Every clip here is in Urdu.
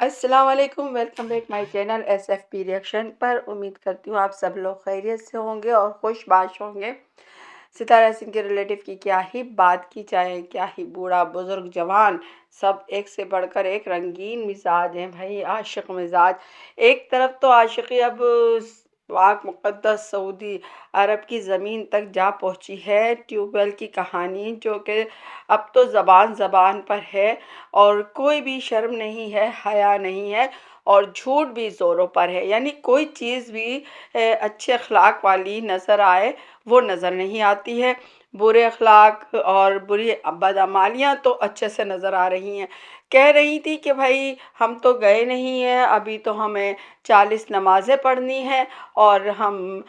السلام علیکم، welcome back my channel S F P reaction پر۔ امید کرتی ہوں آپ سب لوگ خیریت سے ہوں گے اور خوش باش ہوں گے۔ ستارہ سنگھ کے ریلیٹیو کی کیا ہی بات کی جائے، کیا ہی بوڑھا بزرگ جوان سب ایک سے بڑھ کر ایک رنگین مزاج ہیں بھائی، عاشق مزاج۔ ایک طرف تو عاشقی اب پاک مقدس سعودی عرب کی زمین تک جا پہنچی ہے، ٹیوب ویل کی کہانی جو کہ اب تو زبان زبان پر ہے اور کوئی بھی شرم نہیں ہے، حیا نہیں ہے اور جھوٹ بھی زوروں پر ہے، یعنی کوئی چیز بھی اچھے اخلاق والی نظر آئے وہ نظر نہیں آتی ہے۔ برے اخلاق اور بری بدعمالیاں تو اچھے سے نظر آ رہی ہیں۔ کہہ رہی تھی کہ بھائی ہم تو گئے نہیں ہیں، ابھی تو ہمیں 40 نمازیں پڑھنی ہیں اور ہم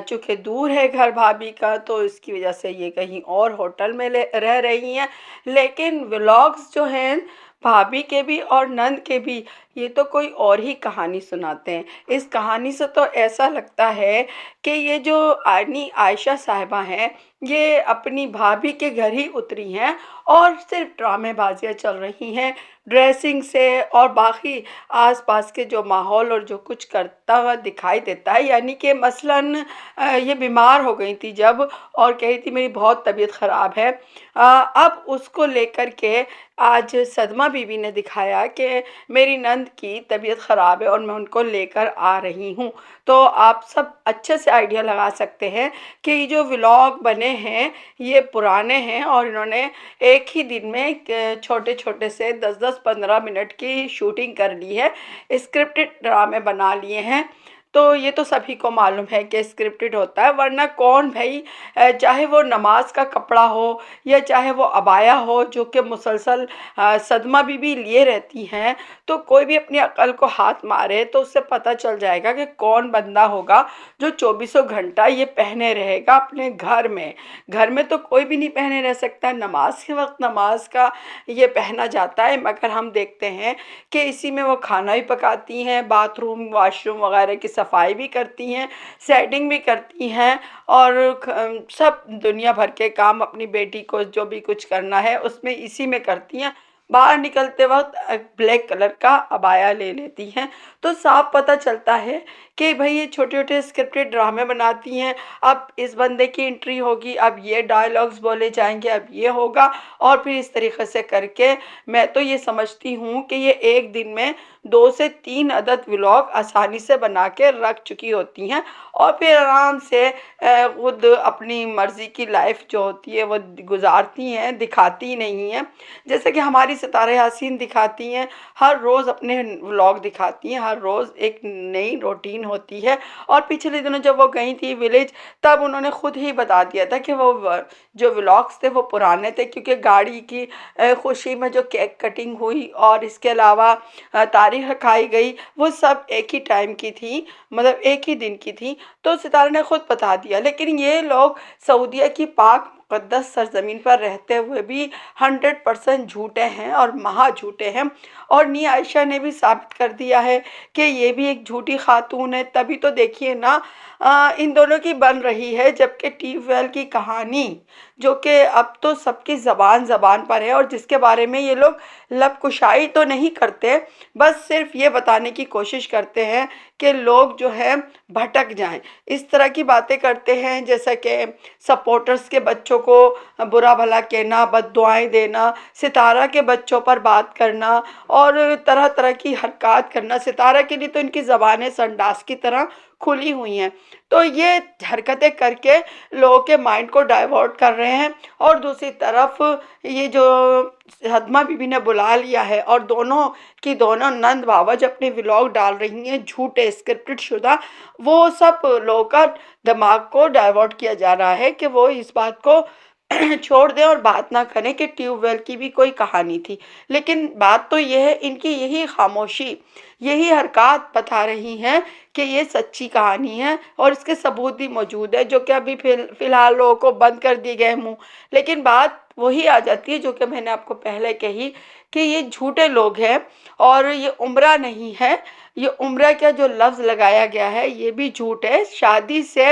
چونکہ دور ہے گھر بھابھی کا تو اس کی وجہ سے یہ کہیں اور ہوٹل میں رہ رہی ہیں، لیکن ولاگز جو ہیں بھابھی کے بھی اور نند کے بھی یہ تو کوئی اور ہی کہانی سناتے ہیں۔ اس کہانی سے تو ایسا لگتا ہے کہ یہ جو عائشہ صاحبہ ہیں یہ اپنی بھابھی کے گھر ہی اتری ہیں اور صرف ڈرامے بازیاں چل رہی ہیں، ڈریسنگ سے اور باقی آس پاس کے جو ماحول اور جو کچھ کرتا ہوا دکھائی دیتا ہے۔ یعنی کہ مثلاً یہ بیمار ہو گئی تھی جب اور کہی تھی میری بہت طبیعت خراب ہے، اب اس کو لے کر کے آج صدمہ بی بی نے دکھایا کہ میری نند کی طبیعت خراب ہے اور میں ان کو لے کر آ رہی ہوں۔ تو آپ سب اچھے سے آئیڈیا لگا سکتے ہیں کہ یہ جو ولاگ بنے ہیں یہ پرانے ہیں اور انہوں نے ایک ہی دن میں چھوٹے چھوٹے سے 10-15 منٹ کی شوٹنگ کر لی ہے، اسکرپٹڈ ڈرامے بنا لیے ہیں۔ تو یہ تو سبھی کو معلوم ہے کہ اسکرپٹڈ ہوتا ہے، ورنہ کون بھائی چاہے وہ نماز کا کپڑا ہو یا چاہے وہ عبایا ہو جو کہ مسلسل صدمہ بی بی لیے رہتی ہیں، تو کوئی بھی اپنی عقل کو ہاتھ مارے تو اس سے پتہ چل جائے گا کہ کون بندہ ہوگا جو 24 گھنٹہ یہ پہنے رہے گا اپنے گھر میں۔ گھر میں تو کوئی بھی نہیں پہنے رہ سکتا، نماز کے وقت نماز کا یہ پہنا جاتا ہے، مگر ہم دیکھتے ہیں کہ اسی میں وہ کھانا بھی پکاتی ہیں، باتھ روم واش روم وغیرہ کی صفائی بھی کرتی ہیں، سیٹنگ بھی کرتی ہیں اور سب دنیا بھر کے کام اپنی بیٹی کو جو بھی کچھ کرنا ہے اس میں اسی میں کرتی ہیں۔ باہر نکلتے وقت بلیک کلر کا عبایا لے لیتی ہیں، تو صاف پتہ چلتا ہے کہ بھئی یہ چھوٹے چھوٹے اسکرپٹڈ ڈرامے بناتی ہیں۔ اب اس بندے کی انٹری ہوگی، اب یہ ڈائلاگز بولے جائیں گے، اب یہ ہوگا اور پھر اس طریقے سے کر کے میں تو یہ سمجھتی ہوں کہ یہ ایک دن میں 2 سے 3 عدد ولاگ آسانی سے بنا کے رکھ چکی ہوتی ہیں اور پھر آرام سے خود اپنی مرضی کی لائف جو ہوتی ہے وہ گزارتی ہیں، دکھاتی نہیں ہیں۔ جیسے کہ ہماری ستارہ یاسین دکھاتی ہیں، ہر روز اپنے ولاگ دکھاتی ہیں، ہر روز ایک نئی روٹین ہوتی ہے۔ اور پچھلے دنوں جب وہ گئی تھی ولیج تب انہوں نے خود ہی بتا دیا تھا کہ وہ جو ولاگز تھے وہ پرانے تھے، کیونکہ گاڑی کی خوشی میں جو کیک کٹنگ ہوئی اور اس کے علاوہ تاریخ رکھائی گئی وہ سب ایک ہی ٹائم کی تھی، مطلب ایک ہی دن کی تھی۔ تو ستارہ نے خود بتا دیا، لیکن یہ لوگ سعودیہ کی پاک مقدس سرزمین پر رہتے ہوئے بھی 100% جھوٹے ہیں اور مہا جھوٹے ہیں۔ اور نی عائشہ نے بھی ثابت کر دیا ہے کہ یہ بھی ایک جھوٹی خاتون ہے، تبھی تو دیکھیے نا ان دونوں کی بن رہی ہے، جبکہ ٹیوب ویل کی کہانی جو کہ اب تو سب کی زبان زبان پر ہے اور جس کے بارے میں یہ لوگ لب کشائی تو نہیں کرتے، بس صرف یہ بتانے کی کوشش کرتے ہیں کہ لوگ جو ہے بھٹک جائیں، اس طرح کی باتیں کرتے ہیں جیسا کہ سپورٹرز کے بچوں کو برا بھلا کہنا، بد دعائیں دینا، ستارہ کے بچوں پر بات کرنا اور طرح طرح کی حرکات کرنا۔ ستارہ کے لیے تو ان کی زبانیں سنڈاس کی طرح کھلی ہوئی ہیں، تو یہ حرکتیں کر کے لوگوں کے مائنڈ کو ڈائیورٹ کر رہے ہیں۔ اور دوسری طرف یہ جو صدمہ بی بی نے بلا لیا ہے اور دونوں کی دونوں نند بابا جو اپنے ولاگ ڈال رہی ہیں جھوٹے اسکرپٹڈ شدہ، وہ سب لوگوں کا دماغ کو ڈائیورٹ کیا جا رہا ہے کہ وہ اس بات کو چھوڑ دیں اور بات نہ کریں کہ ٹیوب ویل کی بھی کوئی کہانی تھی۔ لیکن بات تو یہ ہے، ان کی یہی خاموشی، یہی حرکات بتا رہی ہیں کہ یہ سچی کہانی ہے اور اس کے ثبوت بھی موجود ہے جو کہ ابھی فی الحال لوگوں کو بند کر دیے گئے منہ۔ لیکن بات وہی آ جاتی ہے جو کہ میں نے آپ کو پہلے کہی کہ یہ جھوٹے لوگ ہیں اور یہ عمرہ نہیں ہے، یہ عمرہ کا جو لفظ لگایا گیا ہے یہ بھی جھوٹ ہے۔ شادی سے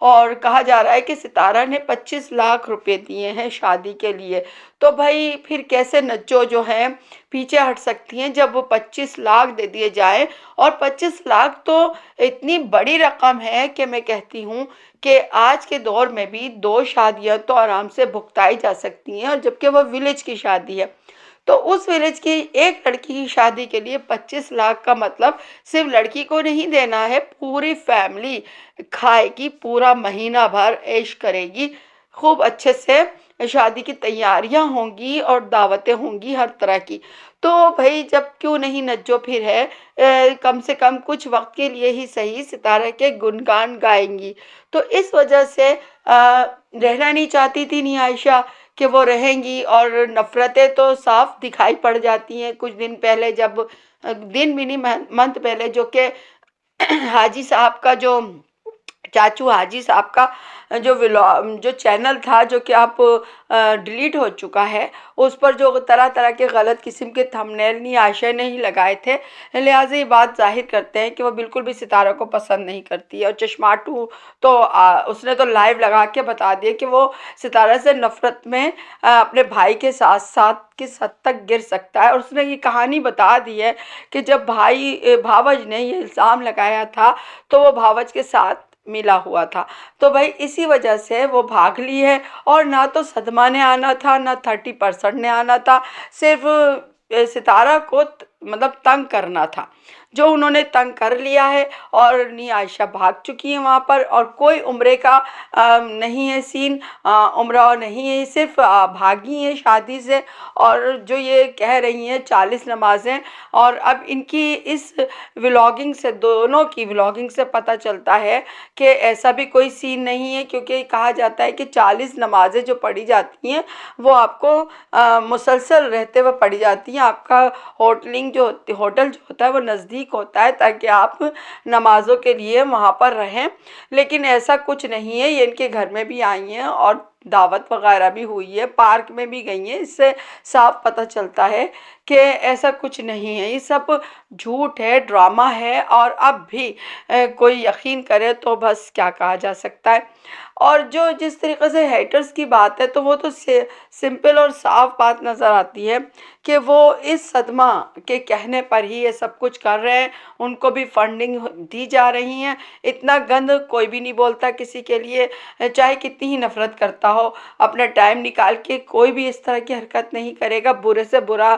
اور کہا جا رہا ہے کہ ستارہ نے 25 لاکھ روپے دیے ہیں شادی کے لیے. تو بھائی پھر کیسے نجو جو ہے پیچھے ہٹ سکتی ہیں جب وہ 25 لاکھ دے دیے جائیں؟ اور 25 لاکھ تو اتنی بڑی رقم ہے کہ میں کہتی ہوں کہ آج کے دور میں بھی 2 شادیاں تو آرام سے بھگتائی جا سکتی ہیں، اور جبکہ وہ ولیج کی شادی ہے. تو اس ولیج کی ایک لڑکی کی شادی کے لیے 25 لاکھ کا مطلب صرف لڑکی کو نہیں دینا ہے، پوری فیملی کھائے گی، پورا مہینہ بھر عیش کرے گی، خوب اچھے سے شادی کی تیاریاں ہوں گی اور دعوتیں ہوں گی ہر طرح کی. تو بھائی جب کیوں نہیں نچو پھر ہے، کم سے کم کچھ وقت کے لیے ہی صحیح ستارہ کے گنگان گائیں گی. تو اس وجہ سے رہنا نہیں چاہتی تھی نی عائشہ کہ وہ رہیں گی، اور نفرتیں تو صاف دکھائی پڑ جاتی ہیں. کچھ دن پہلے جب دن بھی نہیں منتھ پہلے، جو کہ حاجی صاحب کا جو چاچو حاجی صاحب کا جو چینل تھا، جو کہ اب ڈیلیٹ ہو چکا ہے، اس پر جو طرح طرح کے غلط قسم کے تھمبنیل نی عائشہ نے ہی لگائے تھے، لہٰذا یہ بات ظاہر کرتے ہیں کہ وہ بالکل بھی ستارہ کو پسند نہیں کرتی. اور چشماٹو تو اس نے تو لائیو لگا کے بتا دیا کہ وہ ستارہ سے نفرت میں اپنے بھائی کے ساتھ ساتھ کس حد تک گر سکتا ہے. اور اس نے یہ کہانی بتا دی ہے کہ جب بھاوج نے یہ الزام لگایا تھا تو وہ بھاوج کے ساتھ ملا ہوا تھا. تو بھائی اسی وجہ سے وہ بھاگ لی ہے، اور نہ تو صدمہ نے آنا تھا، نہ 30% نے آنا تھا، صرف ستارہ کو مطلب تنگ کرنا تھا، جو انہوں نے تنگ کر لیا ہے. اور نی عائشہ بھاگ چکی ہیں وہاں پر، اور کوئی عمرے کا نہیں ہے سین، عمرہ نہیں ہے، صرف بھاگی ہیں شادی سے. اور جو یہ کہہ رہی ہیں 40 نمازیں، اور اب ان کی اس ولاگنگ سے، دونوں کی ولاگنگ سے پتہ چلتا ہے کہ ایسا بھی کوئی سین نہیں ہے، کیونکہ کہا جاتا ہے کہ 40 نمازیں جو پڑھی جاتی ہیں وہ آپ کو مسلسل رہتے ہوئے پڑھی جاتی ہیں. آپ کا ہوٹل جو ہوتا ہے وہ نزدیک ہوتا ہے، تاکہ آپ نمازوں کے لیے وہاں پر رہیں. لیکن ایسا کچھ نہیں ہے، یہ ان کے گھر میں بھی آئی ہیں اور دعوت وغیرہ بھی ہوئی ہے، پارک میں بھی گئی ہیں. اس سے صاف پتہ چلتا ہے کہ ایسا کچھ نہیں ہے، یہ سب جھوٹ ہے، ڈرامہ ہے. اور اب بھی کوئی یقین کرے تو بس کیا کہا جا سکتا ہے. اور جس طریقے سے ہیٹرز کی بات ہے، تو وہ تو سمپل اور صاف بات نظر آتی ہے کہ وہ اس صدمہ کے کہنے پر ہی یہ سب کچھ کر رہے ہیں. ان کو بھی فنڈنگ دی جا رہی ہیں. اتنا گند کوئی بھی نہیں بولتا کسی کے لیے، چاہے کتنی ہی نفرت کرتا ہو، اپنا ٹائم نکال کے کوئی بھی اس طرح کی حرکت نہیں کرے گا. برے سے برا،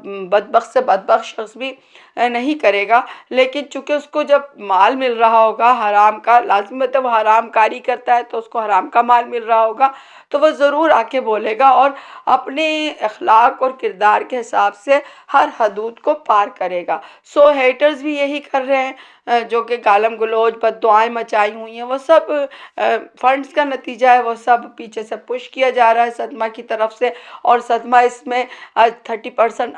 بدبخت سے بدبخت شخص بھی نہیں کرے گا. لیکن چونکہ اس کو جب مال مل رہا ہوگا حرام کا، لازم ہے وہ حرام کاری کرتا ہے تو اس کو حرام کا مال مل رہا ہوگا، تو وہ ضرور آ کے بولے گا، اور اپنے اخلاق اور کردار کے حساب سے ہر حدود کو پار کرے گا. سو ہیٹرز بھی یہی کر رہے ہیں، جو کہ گالم گلوچ بد دعائیں مچائی ہوئی ہیں، وہ سب فنڈز کا نتیجہ ہے. وہ سب پیچھے سے پش کیا جا رہا ہے صدمہ کی طرف سے. اور صدمہ اس میں 30%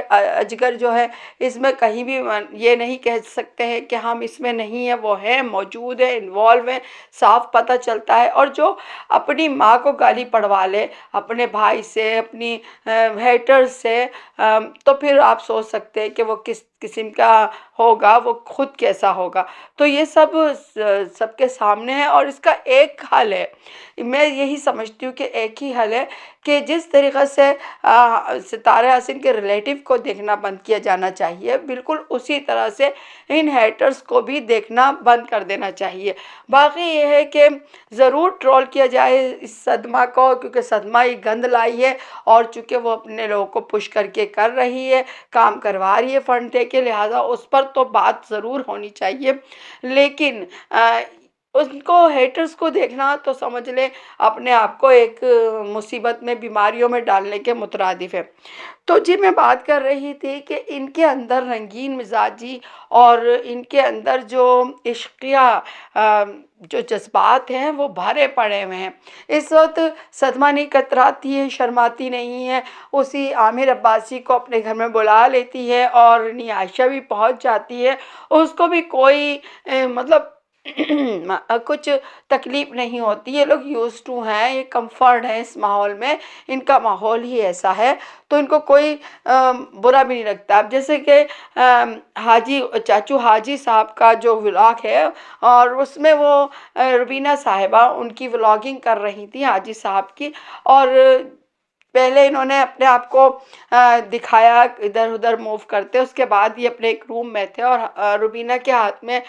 اجگر جو ہے، اس میں کہیں بھی یہ نہیں کہہ سکتے ہیں کہ ہم اس میں نہیں ہیں، وہ ہے، موجود ہے، انوالو ہے، صاف پتہ چلتا ہے. اور جو اپنی ماں کو گالی پڑوا لے اپنے بھائی سے، اپنی ہیٹر سے، تو پھر آپ سوچ سکتے ہیں کہ وہ کس قسم کا ہوگا، وہ خود کیسا ہوگا. تو یہ سب کے سامنے ہے، اور اس کا ایک حل ہے. میں یہی سمجھتی ہوں کہ ایک ہی حل ہے کہ جس طریقے سے ستارہ حسین کے ریلیٹیو کو دیکھنا بند کیا جانا چاہیے، بالکل اسی طرح سے ان ہیٹرز کو بھی دیکھنا بند کر دینا چاہیے. باقی یہ ہے کہ ضرور ٹرول کیا جائے اس صدمہ کو، کیونکہ صدمہ ہی گند لائی ہے، اور چونکہ وہ اپنے لوگوں کو پش کر کے کر رہی ہے، کام کروا رہی ہے فنڈ دے کے، لہٰذا اس پر تو بات ضرور ہونی چاہیے. لیکن ان کو ہیٹرز کو دیکھنا تو سمجھ لیں اپنے آپ کو ایک مصیبت میں، بیماریوں میں ڈالنے کے مترادف ہے. تو جی میں بات کر رہی تھی کہ ان کے اندر رنگین مزاجی اور ان کے اندر جو عشقیہ جو جذبات ہیں وہ بھرے پڑے ہوئے ہیں. اس وقت صدمہ نہیں کتراتی ہے، شرماتی نہیں ہے، اسی عامر عباسی کو اپنے گھر میں بلا لیتی ہے، اور نی عائشہ بھی پہنچ جاتی ہے. اس کو بھی کوئی مطلب کچھ تکلیف نہیں ہوتی، یہ لوگ یوز ٹو ہیں، یہ کمفرٹ ہے اس ماحول میں، ان کا ماحول ہی ایسا ہے، تو ان کو کوئی برا بھی نہیں لگتا۔ اب جیسے کہ حاجی چاچو حاجی صاحب کا جو ولاگ ہے، اور اس میں وہ روبینہ صاحبہ ان کی ولاگنگ کر رہی تھی حاجی صاحب کی، اور پہلے انہوں نے اپنے آپ کو دکھایا ادھر ادھر موو کرتے، اس کے بعد یہ اپنے ایک روم میں تھے اور روبینہ کے ہاتھ میں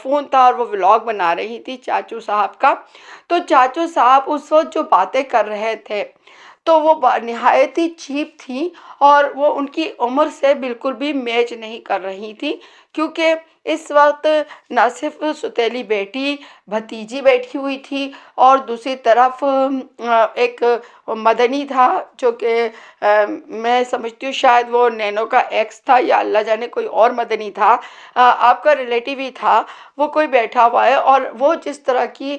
فون تھا اور وہ ولاگ بنا رہی تھی چاچو صاحب کا۔ تو چاچو صاحب اس وقت جو باتیں کر رہے تھے تو وہ نہایت ہی چیپ تھی، اور وہ ان کی عمر سے بالکل بھی میچ نہیں کر رہی تھی، کیونکہ اس وقت نہ صرف ستیلی بیٹی بھتیجی بیٹھی ہوئی تھی، اور دوسری طرف ایک مدنی تھا جو کہ میں سمجھتی ہوں شاید وہ نینو کا ایکس تھا، یا اللہ جانے کوئی اور مدنی تھا، آپ کا ریلیٹیو ہی تھا، وہ کوئی بیٹھا ہوا ہے، اور وہ جس طرح کی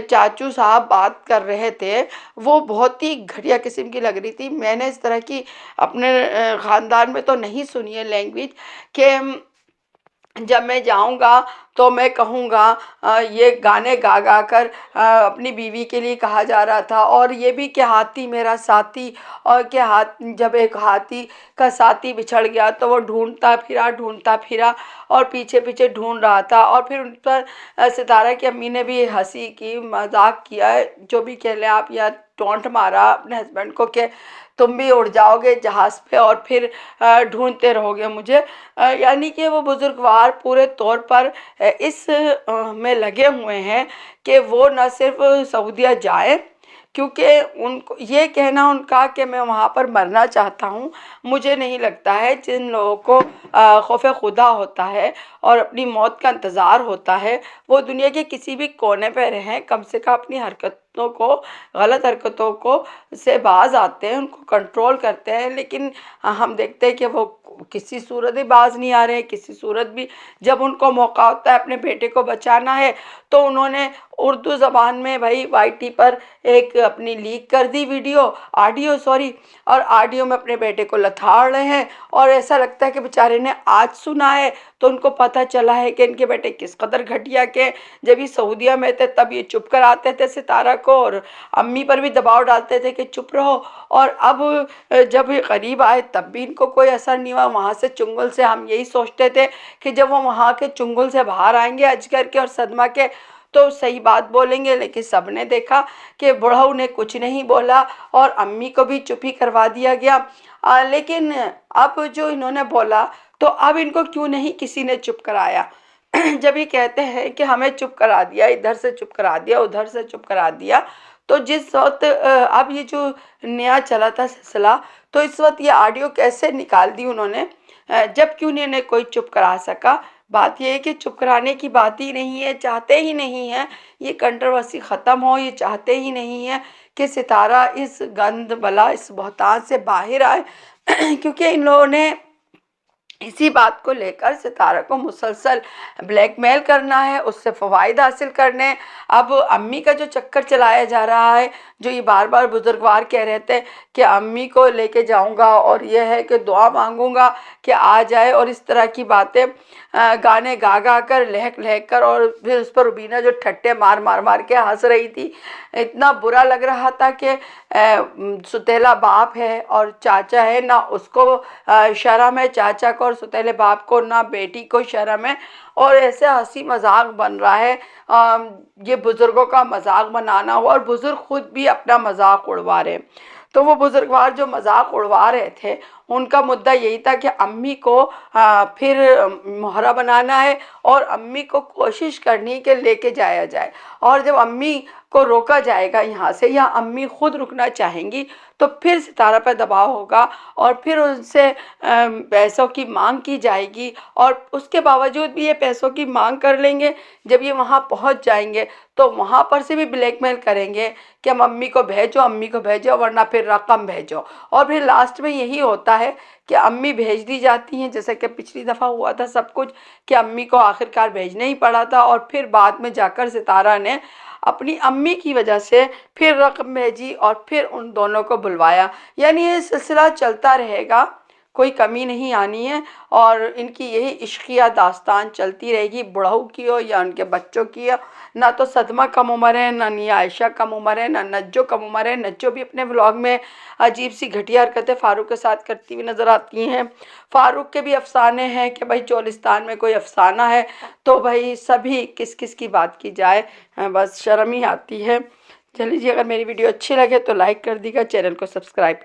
چاچو صاحب بات کر رہے تھے وہ بہت ہی گھٹیا قسم کی لگ رہی تھی۔ میں نے اس طرح کی اپنے خاندان میں تو نہیں سنی ہے لینگویج، کہ جب میں جاؤں گا تو میں کہوں گا یہ گانے گا گا کر اپنی بیوی کے لیے کہا جا رہا تھا، اور یہ بھی کہ ہاتھی میرا ساتھی، اور کہ جب ایک ہاتھی کا ساتھی بچھڑ گیا تو وہ ڈھونڈتا پھرا اور پیچھے پیچھے ڈھونڈ رہا تھا، اور پھر ان پر ستارہ کی امی نے بھی ہنسی کی، مذاق کیا، جو بھی کہہ لیں آپ، یا ٹونٹ مارا اپنے ہسبینڈ کو کہ تم بھی اڑ جاؤ گے جہاز پہ اور پھر ڈھونڈتے رہو گے مجھے۔ یعنی کہ وہ بزرگوار پورے طور پر اس میں لگے ہوئے ہیں کہ وہ نہ صرف سعودیہ جائیں، کیونکہ ان کو یہ کہنا ان کا کہ میں وہاں پر مرنا چاہتا ہوں، مجھے نہیں لگتا ہے جن لوگوں کو خوف خدا ہوتا ہے اور اپنی موت کا انتظار ہوتا ہے، وہ دنیا کے کسی بھی کونے پہ رہیں، کم سے کم اپنی حرکتوں کو، غلط حرکتوں کو سے باز آتے ہیں، ان کو کنٹرول کرتے ہیں۔ لیکن ہم دیکھتے ہیں کہ وہ کسی صورت بھی باز نہیں آ رہے ہیں، کسی صورت بھی جب ان کو موقع ہوتا ہے اپنے بیٹے کو بچانا ہے تو انہوں نے اردو زبان میں بھائی وائی ٹی پر ایک اپنی لیک کر دی آڈیو اور آڈیو میں اپنے بیٹے کو لتھاڑ رہے ہیں، اور ایسا لگتا ہے کہ بیچارے نے آج سنا ہے تو ان کو پتہ چلا ہے کہ ان کے بیٹے کس قدر گھٹیا کے، جب یہ سعودیہ میں تھے تب یہ چپ کر آتے تھے ستارہ کو، اور امی پر بھی دباؤ ڈالتے تھے کہ چپ رہو، اور اب جب یہ قریب آئے تب بھی ان کو کوئی اثر نہیں ہوا۔ وہاں سے چنگل سے ہم یہی سوچتے تھے کہ جب وہ وہاں کے چنگل سے باہر آئیں گے اجگر کے اور صدمہ کے تو صحیح بات بولیں گے، لیکن سب نے دیکھا کہ بڑھؤ نے کچھ نہیں بولا اور امی کو بھی چپ ہی کروا دیا گیا۔ لیکن اب جو انہوں نے بولا تو اب ان کو کیوں نہیں کسی نے چپ کرایا؟ جب یہ کہتے ہیں کہ ہمیں چپ کرا دیا، ادھر سے چپ کرا دیا، ادھر سے چپ کرا دیا، تو جس وقت اب یہ جو نیا چلا تھا سلسلہ، تو اس وقت یہ آڈیو کیسے نکال دی انہوں نے جب کیوں انہیں کوئی چپ کرا سکا؟ بات یہ ہے کہ چپ کرانے کی بات ہی نہیں ہے، چاہتے ہی نہیں ہیں یہ کنٹروورسی ختم ہو، یہ چاہتے ہی نہیں ہیں کہ ستارہ اس گند بلا اس بہتان سے باہر آئے، کیونکہ ان لوگوں نے اسی بات کو لے کر ستارہ کو مسلسل بلیک میل کرنا ہے، اس سے فوائد حاصل کرنے۔ اب امی کا جو چکر چلایا جا رہا ہے، جو یہ بار بار بزرگوار کہہ رہے تھے کہ امی کو لے کے جاؤں گا اور یہ ہے کہ دعا مانگوں گا کہ آ جائے، اور اس طرح کی باتیں گانے گا گا کر لہک لہک کر، اور پھر اس پر روبینہ جو ٹھٹے مار مار کے ہنس رہی تھی، اتنا برا لگ رہا تھا کہ ستیلا باپ ہے اور چاچا ہے، نہ اس کو شرم ہے چاچا کو اور ستیلے باپ کو، نہ بیٹی کو شرم ہے، اور ایسے ہنسی مذاق بن رہا ہے، یہ بزرگوں کا مذاق بنانا ہوا، اور بزرگ خود بھی اپنا مذاق اڑوا رہے ہیں۔ تو وہ بزرگوار جو مذاق اڑوا رہے تھے ان کا مدعا یہی تھا کہ امی کو پھر مہرا بنانا ہے، اور امی کو کوشش کرنی کہ لے کے جایا جائے، اور جب امی کو روکا جائے گا یہاں سے، یا امی خود رکنا چاہیں گی تو پھر ستارہ پہ دباؤ ہوگا، اور پھر ان سے پیسوں کی مانگ کی جائے گی، اور اس کے باوجود بھی یہ پیسوں کی مانگ کر لیں گے۔ جب یہ وہاں پہنچ جائیں گے تو وہاں پر سے بھی بلیک میل کریں گے کہ ہم امی کو بھیجو ورنہ پھر رقم بھیجو، اور پھر لاسٹ میں یہی ہوتا ہے کہ امی بھیج دی جاتی ہیں، جیسے کہ پچھلی دفعہ ہوا تھا سب کچھ کہ امی کو آخرکار بھیجنا ہی پڑا تھا، اور پھر بعد میں جا کر ستارہ نے اپنی امی کی وجہ سے پھر رقم بھیجی اور پھر ان دونوں کو بلوایا۔ یعنی یہ سلسلہ چلتا رہے گا، کوئی کمی نہیں آنی ہے، اور ان کی یہی عشقیہ داستان چلتی رہے گی، بڑھؤ کی ہو یا ان کے بچوں کی ہو۔ نہ تو صدمہ کم عمر ہے، نہ نیا عائشہ کم عمر ہے، نہ نجو کم عمر ہے۔ نجو بھی اپنے ولاگ میں عجیب سی گھٹیا حرکتیں فاروق کے ساتھ کرتی ہوئی نظر آتی ہیں۔ فاروق کے بھی افسانے ہیں کہ بھائی چولستان میں کوئی افسانہ ہے تو بھائی سبھی کس کس کی بات کی جائے، بس شرم ہی آتی ہے۔ چلیے جی، اگر میری ویڈیو اچھی لگے تو لائک کر دیجیے گا، چینل کو سبسکرائب